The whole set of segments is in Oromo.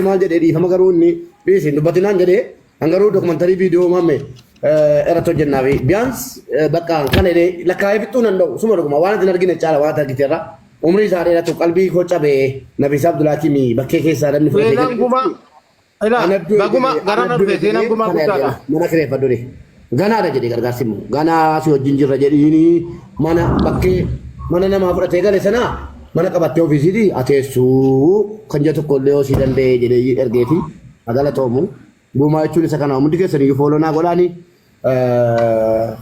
maal jedhee dhiifama garuu inni dhiisin dubbatinaan jedhee hangaruu dokumantarii viidiyoo mamme irratti hojjennaa fi biyaans bakka kan jedhee lakkaa'ee fixuu danda'u suma dhuguma waan itti argine caala waan argite irraa umrii isaa dheeratu qalbii koo cabee Nabisaa Abdulhakiimii bakkee keessaa namni baguma garana dhufe seenaan gumaa guddaadha. Mana kireeffadhu de ganaadha jedhee gargaarsi immoo ganaa si wajjin jirra jedhiini mana bakkee mana namaa fudhatee gale sanaa mana qabattee ofiisiiti ateessuu kan jedhu tokko illee osii danda'ee jedhee ergeefi magaalaa Toomu gumaa jechuun isa kana hundi keessan iyyuu foolonaa godhaanii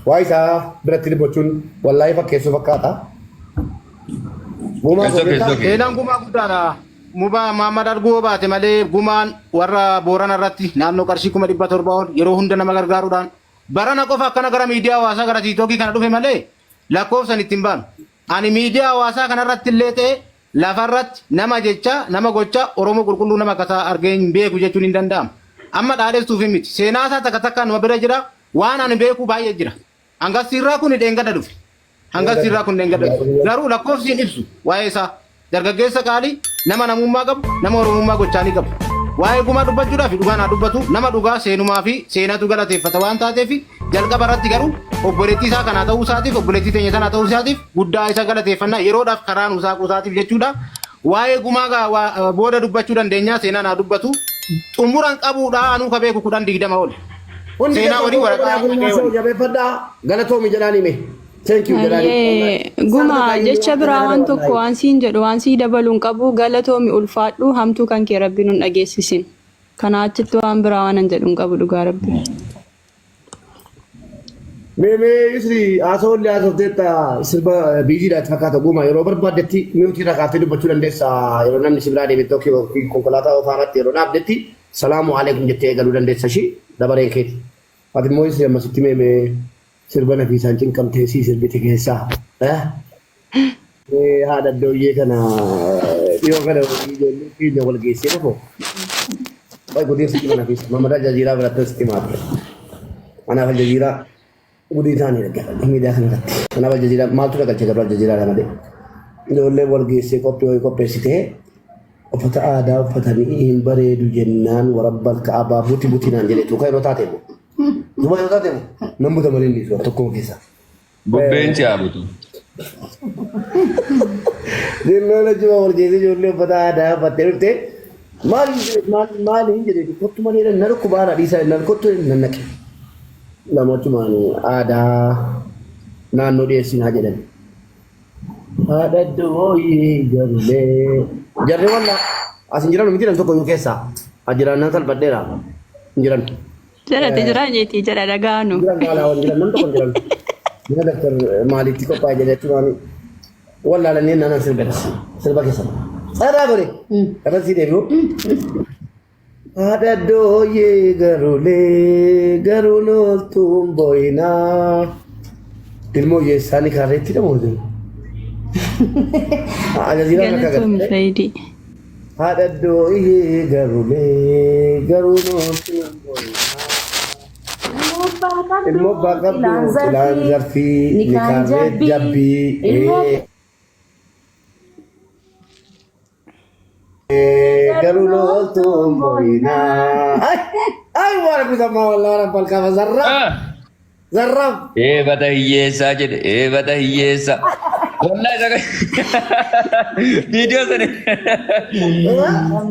waa isaa biratti dibbachuun wallaahi fakkeessuu fakkaata. Seenaan gumaa guddaadha. Muba Muhammad arguu baate malee gumaan warra Boorana irratti naannoo qarshii 700 ol yeroo hunda nama gargaaruudhaan barana qofa akkana gara miidiyaa hawaasaa gara tiiktookii kana dhufe malee lakkoofsan ittiin baanu. Ani miidiyaa hawaasaa kanarratti illee ta'e lafarratti nama jecha nama gocha Oromoo qulqulluu nama kasaa argee hin beeku jechuun hin danda'amu. Amma dhaadheessuuf miti. Seenaa isaa takka takkaan nama bira jira waan ani beeku baay'ee jira. Hangasirraa kun dheengada dhufe. Hangasirraa kun dheengada dhufe. Garuu lakkoofsiin ibsu waa'ee isaa. Dargaggeessa qaalii nama namummaa qabu nama oromummaa gochaanii qabu. Waa'ee gumaa dubbachuudhaaf dhugaan haa dubbatu nama dhugaa seenumaa fi seenatu galateeffata waan taateef jalqaba irratti garuu obboleettii isaa kanaa ta'uu isaatiif obboleettii teenya sanaa ta'uu isaatiif guddaa isa galateeffannaa yeroodhaaf karaa nuusaa quusaatiif jechuudha. Waa'ee gumaa booda dubbachuu dandeenyaa seenaan haa dubbatu xumuraan qabuudha anuu ka beeku 10-20 ol. Seenaa walii waraqaa galatoomi jedhaanii mee. Guma jecha biraa waan tokko waan siin jedhu waan sii dabaluun qabu galatoomi ulfaadhu hamtuu kan kee rabbiin hin dhageessisin. Kana achitti waan biraa waan hin jedhuun qabu dhugaa rabbi. Mee isri haasawallee haasofteetta sirba biiziidhaatti fakkaata guma yeroo barbaaddetti mi'uutii irraa kaaftee dubbachuu dandeessa yeroo namni si biraa deebitti yookiin konkolaataa ofaarratti yeroo dhaabdetti salaamu aleekum jettee eegaluu dandeessa ishii dabareen keeti. Ati immoo isri ammasitti mee sirba Nafiisaan cinqamtee sii sirbite keessaa haadha dooyyee kana dhiyoo kana ijoollee keenya wal geessee dhufo wayi godinsa cima Nafiisa Mamad Aljaziiraa biratti sitti maafre anaaf Aljaziiraa gudii isaanii dhaggeeffadhe miidiyaa kana irratti anaaf Aljaziiraa maaltu dhagalchee garuu Aljaziiraa malee ijoollee wal geessee qopheessitee uffata aadaa uffatanii hin bareedu jennaan warabbal ka'abaa buti naan jedhe tuuka yeroo taate Duma yoo taate namni tamaliin ni suura tokkuma keessa. Bubbeen si haabutu. Dinnoon ajjuma wal geessee ijoollee uffata aadaa uffattee dhuftee maali hin jedhee kottu malee nan dhukkubaadha dhiisaa nan kottu nan naqe. Lamochumaan aadaa naannoo dhiyeessinaa jedhan. Haadha dooyee garlee. Jarri walla as hin jiran miti nan tokko yoo keessaa. Ajiraan nan salphadheera. Hin jiran. Jarate jiran jeeti jara dhagaanu. Jiran gaalaawwan jiran nam tokko jiran. Mina daktar maalitti qophaa'e jedhetti waan wallaalanii nanan sirba keessa. Sadaa godhe. Kanas si deebi'u. Haadha dooyee garuulee garuu nooltuun booyinaa. Ilmoo yeessaanii kaarreetti dhamuutu. Galatoomii fayyadii. Haadha dooyee garuulee garuu nooltuun booyinaa. Ilmoo baaqabdu ilaan zarfii nikaarree jabbii garuu nooltuun booyinaa. Ay waan bisamaa wallaalaan falkaama zarraf. Eebata hiyyeessaa jedhe eebata hiyyeessa. Wallahi video sana.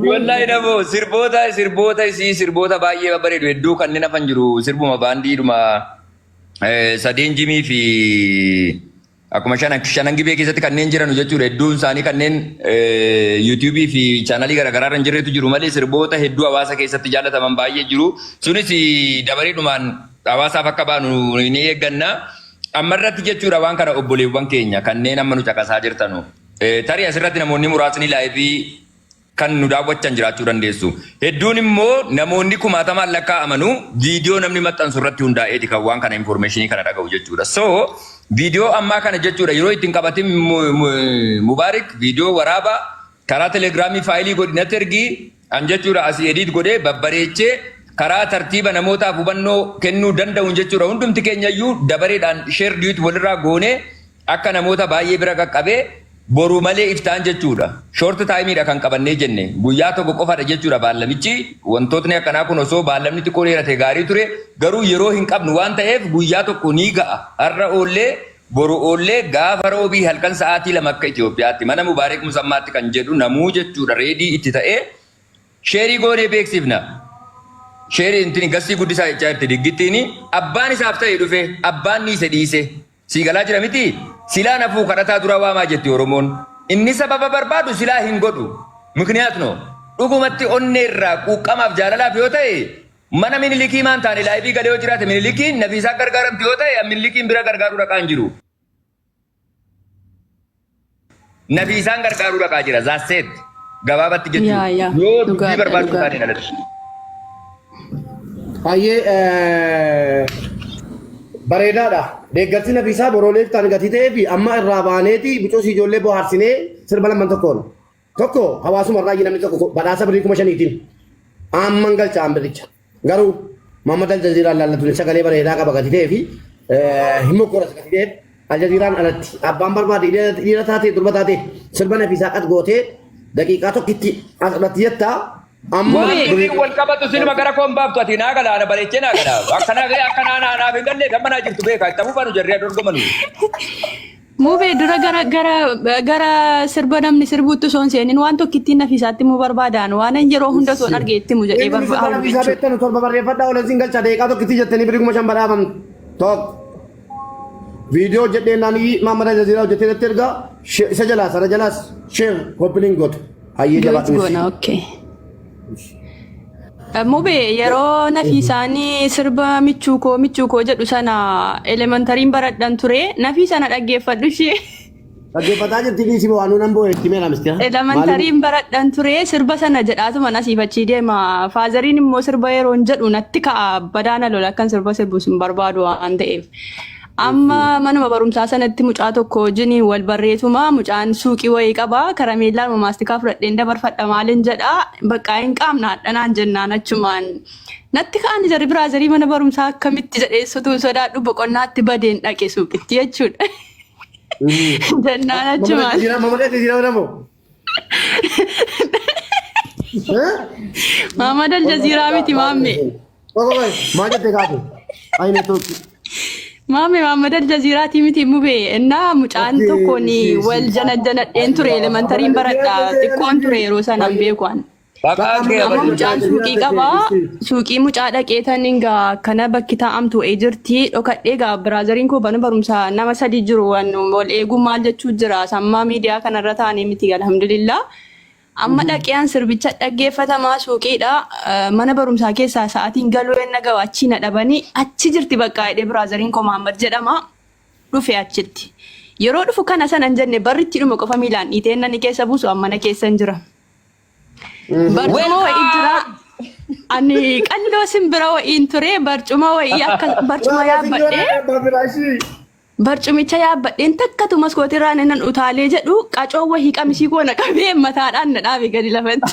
Wallahi namo sirboota baay'ee babbareedu hedduu kanneen hafan jiru sirbuma baandiidhuma sadeen jimii fi akkuma shanan gibee keessatti kanneen jiran jechuudha hedduun isaanii kanneen yuutuubii fi chaanalii garaagaraa irra jirretu jiru malee sirboota hedduu hawaasa keessatti jaallataman baay'ee jiru sunis dabareedhumaan hawaasaaf akka baanu ni eegganna. Ammarratti jechuudha waan kana obboleewwan keenya kanneen amma nu caqasaa jirtanu tarii asirratti namoonni muraasni laayivii kan nu daawwachan jiraachuu dandeessu. Hedduun immoo namoonni kumaatamaan lakkaa'amanu viidiyoo namni maxxansu irratti hundaa'eeti kan waan kana informationii kana dhaga'u jechuudha. So viidiyoo ammaa kana jechuudha yeroo ittiin qabatin Mubaarik viidiyoo waraabaa karaa telegiraamii faayilii godhinatti ergii an jechuudha asii ediit godhee babbareechee karaa tartiiba namootaaf hubannoo kennuu danda'uun jechuudha hundumti keenya iyyuu dabareedhaan sheer diyuuti walirraa goonee akka namoota baay'ee bira qaqqabee boru malee iftaan jechuudha. Short taayimiidha kan qabannee jenne guyyaa tokko qofaadha jechuudha baallamichi. Wantootni akkanaa kun osoo baallamni xiqqoo dheerate gaarii ture garuu yeroo hin qabnu waan ta'eef guyyaa tokko ni ga'a. Har'a oollee boru oollee gaafa roobii halkan sa'aatii 2 akka Itoophiyaatti mana Mubaarak Musammaatti kan jedhu namuu jechuudha reedii itti ta'ee sheerii goonee beeksifna. Sheerii intini gastii guddisaa jechaa jirti diggittiini abbaan isaaf ta'e dhufe abbaan ni isa dhiise. Siigalaa jira miti silaa nafuu kadhataa dura waamaa jetti Oromoon. Inni sababa barbaadu silaa hin godhu. Mikniyaatno dhugumatti onnee irraa quuqqamaaf jaalalaaf yoo ta'e mana Minilikii maan taane laayivii galee yoo jiraate Minilikiin Nafiisaa gargaaramti yoo ta'e Minilikiin bira gargaaruu dhaqaa hin jiru. Nafiisaan gargaaruu dhaqaa jira zaasseet gabaabatti jechuudha. Yoo dubbii barbaadu taane dhalate. Bareedaadha. Deeggarsi Nafiisaa borooleef ta'an gatii ta'ee fi amma irraa baaneeti bicoo si ijoollee bohaarsinee sirba lamman tokkoon. Tokko hawaasuma irraa namni tokko badhaasa birrii 5,000tiin amman galchaan biricha. Garuu Muhammad Aljaziiraan laallatu sagalee bareedaa qaba gatii ta'ee fi himmoo qoras gatii ta'eef Aljaziiraan alatti abbaan barbaade dhiira taatee durba taatee sirba Nafiisaa qat gootee daqiiqaa tokkitti asirratti jettaa. Amma wal qabatu sinima gara koon baaftu ati naa galaana bareechee naa galaana akkana naaf hin galle gammanaa jirtu beekaa itti afuufanu jarree dorgomanu. Muubee dura gara sirba namni sirbuutti osoo hin seenin waan tokkittiin Nafiisaatti muu barbaadaan waan yeroo hunda osoo hin argeetti muu jedhee barbaadu. Nafiisaa beektan torba barreeffadhaa oolan siin galcha deeqaa tokkitti jettanii birrii 5,000 badhaafamu tokko. Viidiyoo hojjedhee naanii Muhammad Aljaziiraa hojjettee irratti ergaa isa jalaas sana jalaas sheer koppiliin gootu hayyee jabaatu. Mubee yeroo Nafiisaanii sirba michuu koo jedhu sana elementariin baradhan ture Nafiisana dhaggeeffadhu ishee. Dhaggeeffataa jirti dhiisii waan nuun hamboo itti meela mistira. Elementariin baradhan ture sirba sana jedhaatuma nasiifachii deema faazariin immoo sirba yeroon jedhu natti ka'a badaana lola akkan sirba sirbu sin barbaadu waan ta'eef. Amma manuma barumsaa sanatti mucaa tokko wajjin wal barreessuma mucaan suuqii wayii qaba karameellaan maastikaa fudhadheen dabarfadha maaliin jedha bakka hin qaamna hadhanaan jennaan achumaan natti ka'an jarri biraazarii mana barumsaa akkamitti jedheessutu sodaadhu boqonnaatti badeen dhaqe suuqitti jechuudha. Jennaan achumaan. Muhammad Aljaziiraa miti maamme. Maal jettee kaatu? Aine tokko. Maame Muhammad Aljaziiraati miti mubee innaa mucaan tokkoon wal janadjanadheen ture elementariin baradha xiqqoon ture yeroo sanaan beekuan. Amma mucaan suuqii qabaa suuqii mucaa dhaqeetan egaa akkana bakki taa'amtu jirti dhokadhee egaa biraazariin koo bana barumsaa nama 3 jiru wal eeguu maal jechuu jira sammaa miidiyaa kanarra taa'anii miti alhamdulillah. Amma dhaqeen sirbicha dhaggeeffatamaa suuqiidha mana barumsaa keessaa sa'aatiin galuu enna gawa achi na dhabanii achi jirti bakka hidhee biraazariin koo Muhammad jedhama dhufe achitti yeroo dhufu kana sanan jenne barritti dhuma qofa miilaan dhiiteen nani keessa buusu amma na keessa hin jira barcuma wayii jira ani qalloo simbira wayiin ture barcuma wayii akka barcuma yaabbadhee barcumicha yaabbadheen takkatu maskootirraan innan utaalee jedhu qacoo wahii qamisii koo na qabee mataadhaan na dhaabe gadi lafatti.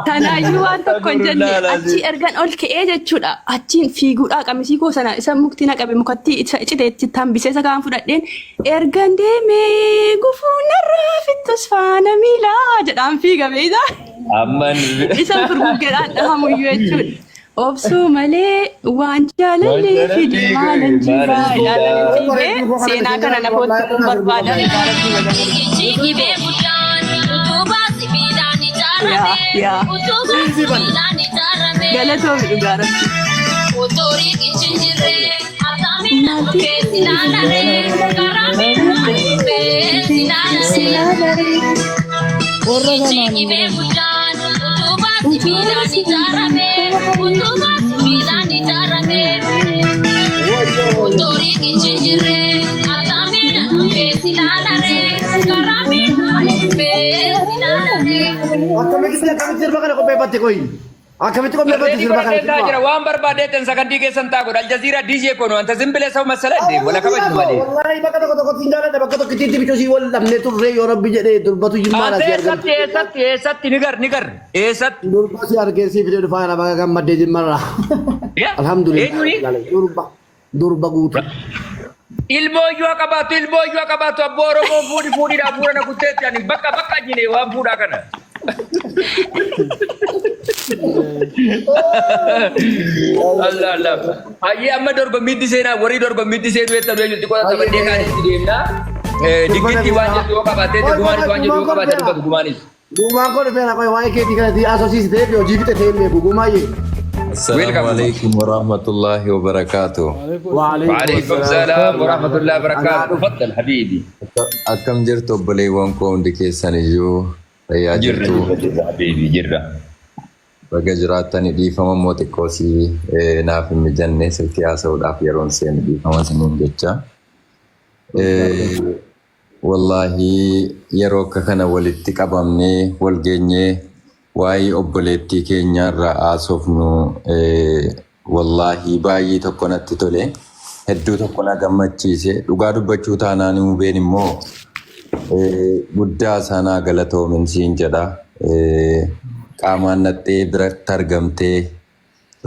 Tanaayyuu waan tokko hin jenne achi ergan ol ka'ee jechuudha achiin fiiguudhaa qamisii koo sana isa mukti na qabe mukatti citeetti hambisee sakaan fudhadheen ergan deemee gufuu narraa fittus faana miilaa jedhaan fiigame isa. Isa furguggeedhaan dhahamuyyuu jechuudha. Obsuu malee waan jaalallee fidi maalan jiraa ilaalan fiigee seenaa kana nafoota barbaadan galatoomi dhugaaratti. Akkamitti qopheeffatti sirba kana? Waan barbaadeetan sagantii keessan taa'u Aljaziiraa DJ kono anta simbilee sama masala inde wala kabaju malee. Wallahi bakka tokko jaalladha bakka tokko itti bicoo wal dhabnee turre yoo rabbi jedhee durbatu jimmaadha si argamtu. Eessatti ni gar eessatti. Durba si argeessi fidee dhufaa jira bakka gammaddee jimmarra. Alhamdulillah. Durba guutu. ilmooyyuu qabaatu abboo Oromoo fuudhiidhaa fuudhana kutteetti ani bakka jine waan fuudhaa kana. Allah. Ayyee amma dorgommiitti seenaa warri dorgommiitti seenuu eetta du'e jirti qoota taphannee kaanitti deemnaa. Diggiitti waan jettu yoo qabaatee gumaanis waan jettu yoo qabaatee dubbatu gumaanis. Gumaan kun dhufee na qoy waa'ee keetii kanatti asosiisitee fi hojii fixe ta'ee beeku gumaayyee. السلام عليكم ورحمة الله وبركاته. وعليكم السلام ورحمة الله وبركاته. تفضل حبيبي. أكم جرتوا بليوانكم دكيسان جو يا جرتوا حبيبي جرة. بقى جراتني دي فما موتكوسي ناف مجنة سلكي أسود أفيرون سين دي فما سنين جتة. والله يروك كنا ولدتك أبامني والجنة واي obboleettii keenyarraa haasofnu wallaahi baay'ee tokko natti tole hedduu tokko na gammachiise dhugaa dubbachuu taanaan hubeen immoo guddaa sanaa galatoomin siin jedha qaamaan nattee biratti argamtee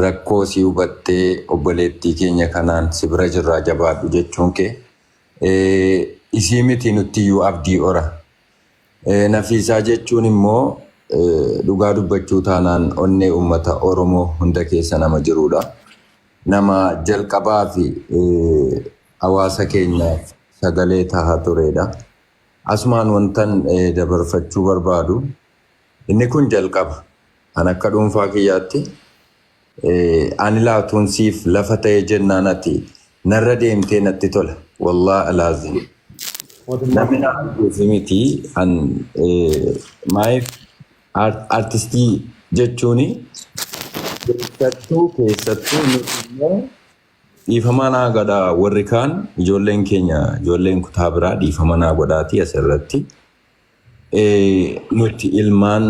rakkoo si hubattee obboleettii keenya kanaan si bira jirraa jabaadhu jechuun kee isii miti nuttiyyuu abdii ora Nafiisaa jechuun immoo dhugaa dubbachuu taanaan onnee ummata Oromoo hunda keessa nama jirudha. Nama jalqabaa fi hawaasa keenyaaf sagalee tahaa turedha. Asumaan wantan dabarfachuu barbaadu inni kun jalqaba. An akka dhuunfaa kiyyaatti ani laatuun siif lafa ta'ee jennaan ati narra deemtee natti tola. Wallaahi alaazim. Namni naaf miti an maayif artistii jechuuni keessattuu dhiifama naa godhaa warri kaan ijoolleen keenya ijoolleen kutaa biraa dhiifama naa godhaati asirratti nuti ilmaan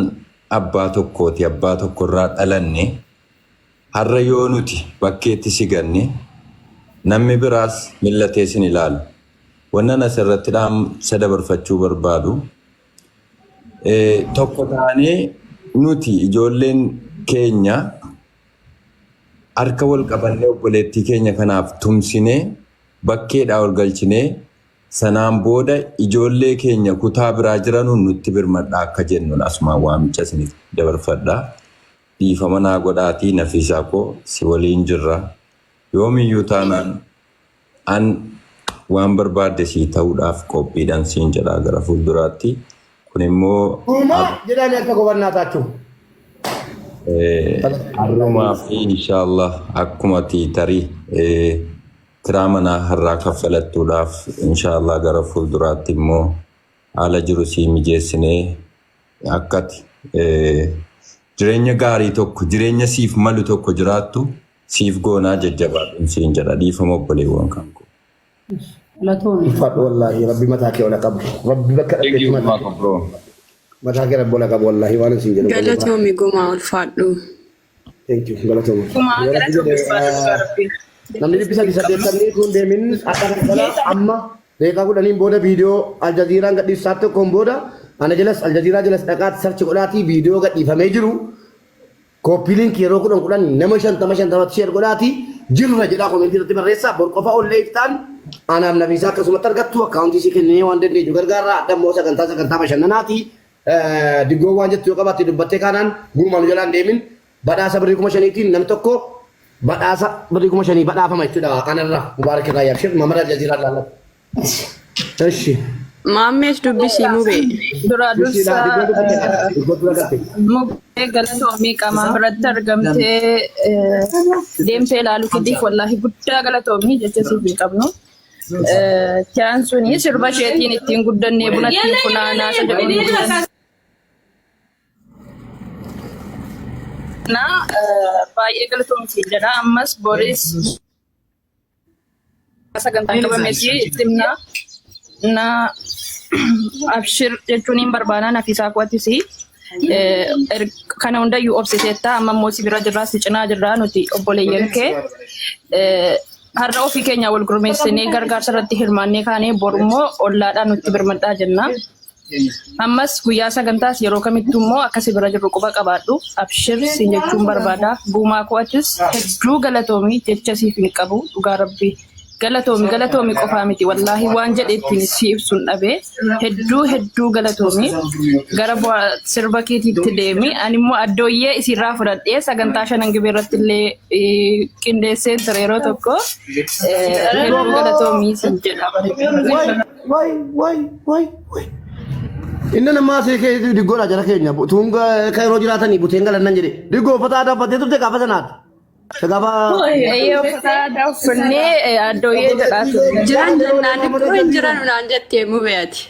abbaa tokkooti abbaa tokkorraa dhalanne har'a yoo nuti bakkeetti siganne namni biraas millatee sin ilaalu wannan asirratti dabarfachuu barbaadu tokko taanee nuti ijoolleen keenya harka wal qabannee obboleettii keenya kanaaf tumsinee bakkeedhaa ol galchinee sanaan booda ijoollee keenya kutaa biraa jiranuun nutti birmadhaa akka jennuun asumaan waamicha isiniif dabarfadhaa dhiifama naa godhaatii Nafiisaa koo si waliin jirra yoomiyyuu taanaan an waan barbaadde sii ta'uudhaaf qophiidhaan siin jedhaa gara fuulduraatti. Kunimmoo jedhanii akka gobannaa taachuu. Har'umaa fi inshaallah akkuma tiitarii kiraa manaa har'aa kaffalattuudhaaf inshaallah gara fuulduraatti immoo haala jiru sii mijeessinee akkati jireenya gaarii tokko jireenya siif malu tokko jiraattu siif goonaa jajjabaadhuun siin jedha dhiifama obboleewwan kan koo. Fadhu wallahi rabbi mataa kee ola qabu rabbi bakka dhabdeetti mataa kee rabbi ola qabu wallahi waan siin jedhu galatoomi gumaa ulfaadhu thank you galatoomi gumaa galatoomi namni dhibbisa saddeettamii kun deemin akka kana amma deeqaa kudhaniin booda viidiyoo aljaziiraan gadhiisaa tokkoon booda ana jalas aljaziiraa jalas dhaqaatti sarchi godhaatii viidiyoo gadhiifamee jiru kooppiiliinki yeroo kudhan nama 50 sheer godhaatii jirra jedhaa koomentii irratti barreessaa bor qofa ollee iftaan Anam Nafiisaa akkasumatti argattu akkaawuntii si kennee waan dandeenyu gargaarraa adammoo sagantaa bashannanaati diggoo waan jettu yoo qabaatte dubbattee kaanaan guumaan jalaan deemin badhaasa birrii 5,000tiin namni tokko badhaasa birrii 5,000 badhaafama jechuudha kanarra mubaarak irraa yaabshir mamara aljaziiraa laallatu. Eshi. Maammees dubbisii mubee dura dursa mubee galatoomii qaama biratti argamtee deemtee ilaaluu kiddiif wallaahi guddaa galatoomii jecha siif hin qabnu. Tiyaan suni sirba isheetiin ittiin guddannee bunatti funaanaa sadaqanii baay'ee galatoomii jedha ammas Boris sagantaa qabameetii ittimna na abshir jechuun hin barbaada Nafiisaa kootis kana hundayyuu obsiteetta amma immoo si bira jirraa si cinaa jirraa nuti obboleeyyan kee har'a ofii keenya wal gurmeessinee gargaarsa irratti hirmaannee kaanee borummoo ollaadhaan nutti birmadhaa jenna. Ammas guyyaa sagantaas yeroo kamittuu immoo akkasi bira jirru quba qabaadhu abshir siin jechuun barbaada guumaa kootis hedduu galatoomii jecha siif hin qabu dhugaa rabbii galatoomi qofaa miti wallaahi waan jedheettiin si ibsuun dhabe hedduu galatoomi gara sirba keetiitti deemi ani immoo addooyyee isirraa fudhadhee sagantaa shanan gibee irratti illee qindeessee ture yeroo tokko hedduu galatoomi sin jedha. Way. Inni nama asii keessatti diggoodha jala keenya tunga kan yeroo jiraatanii buteen galannan jedhe diggoo uffata aadaa uffattee turte gaafa sanaati. Gaafa uffata aadaa uffannee addooyyee jedhaatu jiran jennaan diggoo hin jiran naan jettee mubeeti.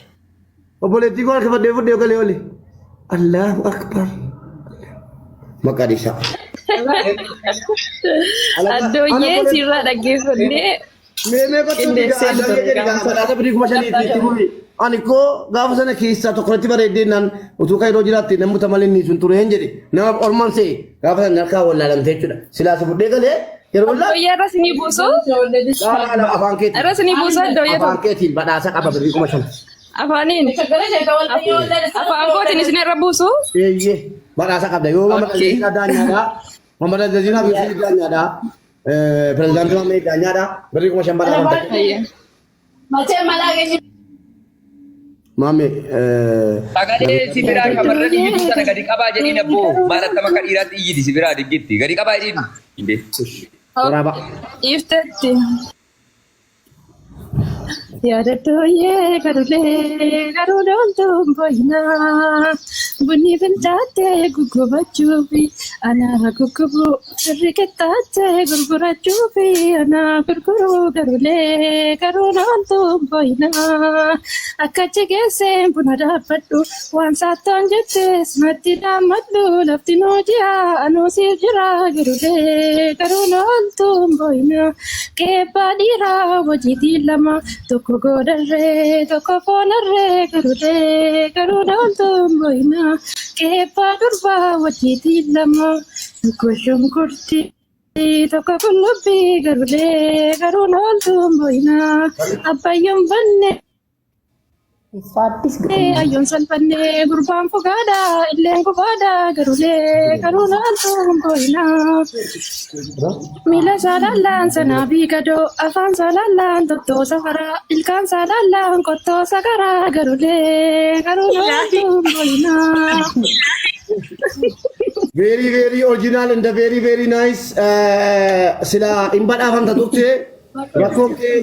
obboleettii koo harka fadhee fudhee galee oole. Allahu akbar. Maqadisha. Addooyyee sirraa dhaggeeffannee qindeessee ture. Ani koo gaafa sana keessaa tokkotti bareeddeenaan utuu kan yeroo jiraatte namoota malee ni sun ture hin jedhe nama ormaan se'e gaafa sana harkaa wallaalamtee jechuudha. Silaasa fudhee galee yeroo wallaa. Addooyyee irra sinii buusu. Afaan keetiin. Irra sinii buusu addooyyee. Afaan keetiin badhaasa qaba birrii 5,000. Afaaniin. Afaan kootiin isin irra buusu. Eeyyee badhaasa qabda yoo Mamadou daanyaadha. Mamadou Jaziraa biyyattii daanyaadha. Pirezidaantii Maamee daanyaadha. Birrii 5,000 badhaasa. Mami, Sagalee sibiraa shamarran iyyitu sana gadi qabaa jedhiin abboo maalattama akka dhiiraatti iyyiti sibiraa diggitti gadi qabaa jedhiin. waraaba. Ifteetti. Yaadattooyee garuulee oltuun boyinaa bunni bilchaatee guggubachuufi anaa guggubuu firri qixxaatee gurgurachuufi anaa gurguruu garuulee oltuun boyinaa akkachi geesseen buna dhaabbadhu waan saattaan jettees matti dhaammadhu lafti nuu ji'a anuu siif jira garuulee oltuun boyinaa qeebbaa dhiiraa hojiitiin lama tokko godharree tokko foonarree garuulee oltuun boyinaa qeebbaa durbaa hojiitiin lama tokko shunkurtii tokko qullubbii garuulee oltuun boyinaa abbayyoon banne ayyoon salphannee gurbaan fogaadha illeen gogaadha garuulee oltuun boyinaa miila saalaallaan sanaa biigadoo afaan saalaallaan tottoo safaraa ilkaan saalaallaan qottoo sagaraa garuulee oltuun boyinaa. Very original and very nice. Sila imbada afam tatukte. Rakkoon kee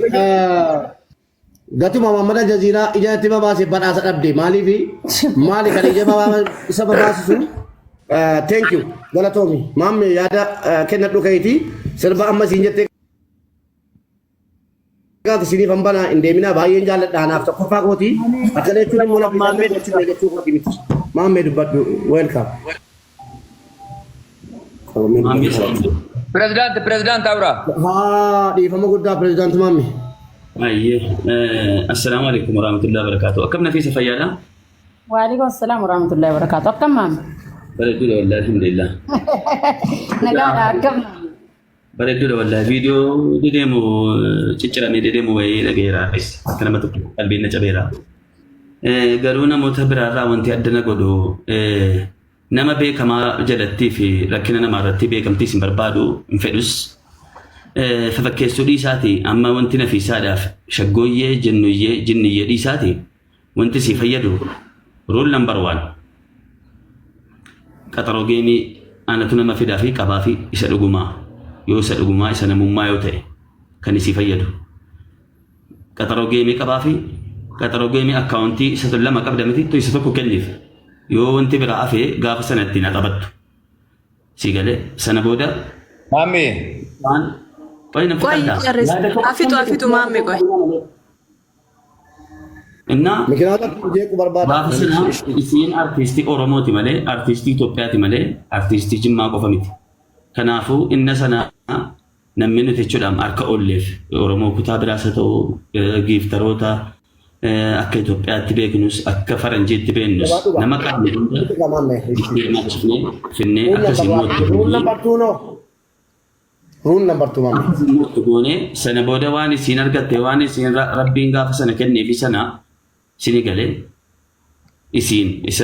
gatuma Mamadou Jaziraa ijaatti babaase badhaasa dhabde maali kan ija isa babaasisu. Thank you. Galatoomi. Maamme yaada kennadhu ka'iiti. Sirba amma siin jettee gaati siniif hambana hin deeminaa baay'een jaalladha anaaf tokkoffaa kooti. Akkana jechuun immoo maammee jechuu kooti miti. Maammee dubbadhu. Welcome. Pirezidaant Abra. Dhiifama guddaa pirezidaanti Maammee. Assalamu alaikum warahmatullahi wabarakatuh. Akkam Nafisa fayyaadha? Waalaikum assalam warahmatullahi wabarakatuh. Akkam maami? Bareeddudha wallahi alhamdulillah. Nagaadha akkam? Bareeddudha wallahi viidiyoo dedeemu ciccirame dedeemu wayii dhageera akka nama tokko qalbiin na cabeera. Garuu namoota biraarraa wanti addana godhu nama beekamaa jalattii fi rakkina namaa irratti beekamtii hin barbaadu hin fedhus fafakkeessuu dhiisaati amma wanti Nafisaadhaaf shaggooyyee jinniyyee dhiisaati wanti si fayyadu rule number 1 qaxaroo geemii aanatu nama fidaa fi qabaa fi isa dhugumaa yoo isa dhugumaa isa namummaa yoo ta'e kan isii fayyadu qaxaroo geemii qabaa fi qaxaroo geemii akkaawuntii isa lama qabda miti isa tokko kenniif yoo wanti biraa hafee gaafa sanatti na taphattu si galee sana booda Maammee. waan Qoy afitu maamme qoy. Inna Mikinaata jeequ barbaada. gaafa sana isiin artistii Oromooti malee artistii Itoophiyaati malee artistii Jimmaa qofa miti. Kanaafuu inna sana namni nuti jechuudhaan harka oolleef Oromoo kutaa biraas haa ta'u giiftaroota akka Itoophiyaatti beeknus akka Faranjiitti beeknus nama qaamne hunda finnee akkasiin Rule number 2 Maammee. mootu goone sana booda waan isiin argatte waan isiin rabbiin gaafa sana kenneefi sana sini galee isiin isa